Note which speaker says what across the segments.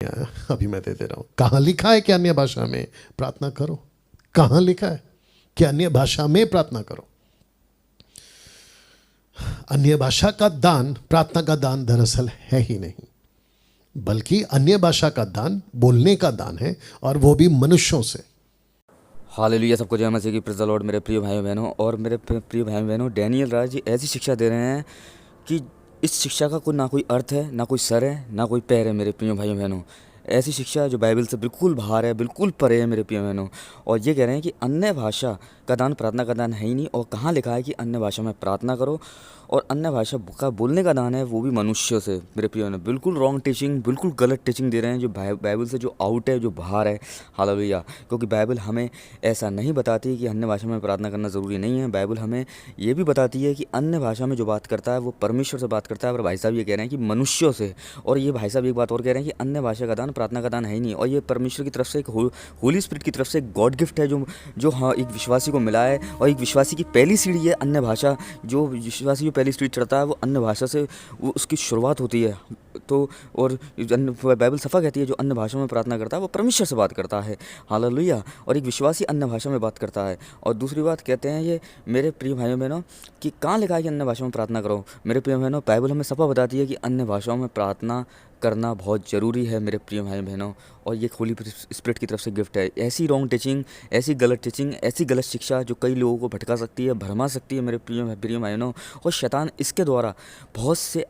Speaker 1: अभी मैं दे दे रहा हूं। कहां लिखा है कि अन्य भाषा में प्रार्थना करो? कहां लिखा है कि अन्य भाषा में प्रार्थना करो? अन्य भाषा का दान प्रार्थना का दान दरअसल है ही नहीं, बल्कि अन्य भाषा का दान बोलने का दान है, और वो भी मनुष्यों से।
Speaker 2: हालेलुया, सबको जय मसीह की, प्रेज़ द लॉर्ड। मेरे प्रिय भाइयों बहनों और मेरे प्रिय भाइयों बहनों, डैनियल राज जी ऐसी शिक्षा दे रहे हैं कि इस शिक्षा का कोई ना कोई अर्थ है, ना कोई सर है, ना कोई पैर है। मेरे प्रिय भाइयों बहनों, ऐसी शिक्षा जो बाइबल से बिल्कुल बाहर है, बिल्कुल परे है मेरे प्रिय बहनों। और ये कह रहे हैं कि अन्य भाषा का दान प्रार्थना का दान है ही नहीं। और कहाँ लिखा है कि अन्य भाषा में प्रार्थना करो, और अन्य भाषा का बोलने का दान है वो भी मनुष्य से। मेरे प्रिय बहनों, बिल्कुल रॉन्ग टीचिंग, बिल्कुल गलत टीचिंग दे रहे हैं, जो बाइबल से जो आउट है, जो बाहर है। हालेलुया, क्योंकि बाइबल हमें ऐसा नहीं बताती कि अन्य भाषा में प्रार्थना करना ज़रूरी नहीं है। बाइबल हमें ये भी बताती है कि अन्य भाषा में जो बात करता है वो परमेश्वर से बात करता है। और भाई साहब ये कह रहे हैं कि मनुष्यों से। और ये भाई साहब एक बात और कह रहे हैं कि अन्य भाषा का दान प्रार्थना का दान है ही नहीं, और ये परमेश्वर की तरफ से एक होली स्पिरिट की तरफ से एक गॉड गिफ्ट है, जो हाँ एक विश्वासी को मिला है। और एक विश्वासी की पहली सीढ़ी है अन्य भाषा। जो विश्वासी जो पहली सीढ़ी चढ़ता है वो अन्य भाषा से वो उसकी शुरुआत होती है। तो और बाइबल सफ़ा कहती है जो अन्य भाषा में प्रार्थना करता है वो परमेश्वर से बात करता है। हालेलुया। और एक विश्वासी अन्य भाषा में बात करता है। और दूसरी बात कहते हैं ये मेरे प्रिय भाइयों बहनों कि कहाँ लिखा है कि अन्य भाषाओं में प्रार्थना करो। मेरे प्रिय बहनों, बाइबल हमें सफ़ा बताती है कि अन्य भाषाओं में प्रार्थना करना बहुत ज़रूरी है मेरे प्रिय भाई बहनों। और ये होली स्पिरिट की तरफ से गिफ्ट है। ऐसी रॉन्ग टीचिंग, ऐसी गलत टीचिंग, ऐसी गलत शिक्षा जो कई लोगों को भटका सकती है, भरमा सकती है मेरे प्रिय भाई बहनों। और शैतान इसके द्वारा बहुत से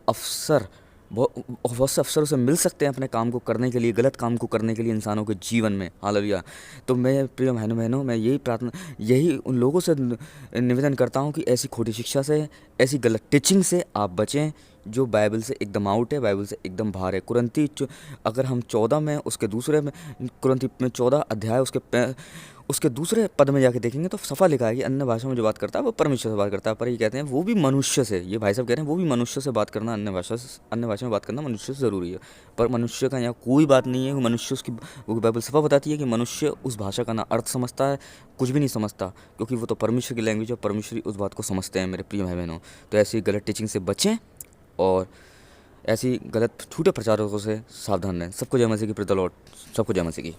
Speaker 2: अफसरों से मिल सकते हैं अपने काम को करने के लिए, गलत काम को करने के लिए इंसानों के जीवन में। हालेलुया। तो मैं प्रिय भाइयों बहनों, मैं यही उन लोगों से निवेदन करता हूँ कि ऐसी खोटी शिक्षा से, ऐसी गलत टीचिंग से आप बचें जो बाइबल से एकदम आउट है, बाइबल से एकदम बाहर है। अगर हम 14 में उसके दूसरे में, कुरंती में 14 अध्याय उसके दूसरे पद में जाके देखेंगे तो सफ़ा लिखा है कि अन्य भाषा में जो बात करता है वो परमेश्वर से बात करता है। पर ये कहते हैं वो भी मनुष्य से। ये भाई साहब कह रहे हैं वो भी मनुष्य से बात करना, अन्य भाषा में बात करना मनुष्य से ज़रूरी है। पर मनुष्य का यहाँ कोई बात नहीं है। वो मनुष्य वो बाइबल सफ़ा बताती है कि मनुष्य उस भाषा का ना अर्थ समझता है, कुछ भी नहीं समझता, क्योंकि वो तो परमेश्वर की लैंग्वेज है, परमेश्वरी उस बात को समझते हैं मेरे प्रिय भाई बहनों। तो ऐसी गलत टीचिंग से बचें और ऐसी गलत झूठे प्रचारकों से सावधान रहें। सबको जय मसीह की, प्रेज़ द लॉर्ड। सबको जय मसीह की।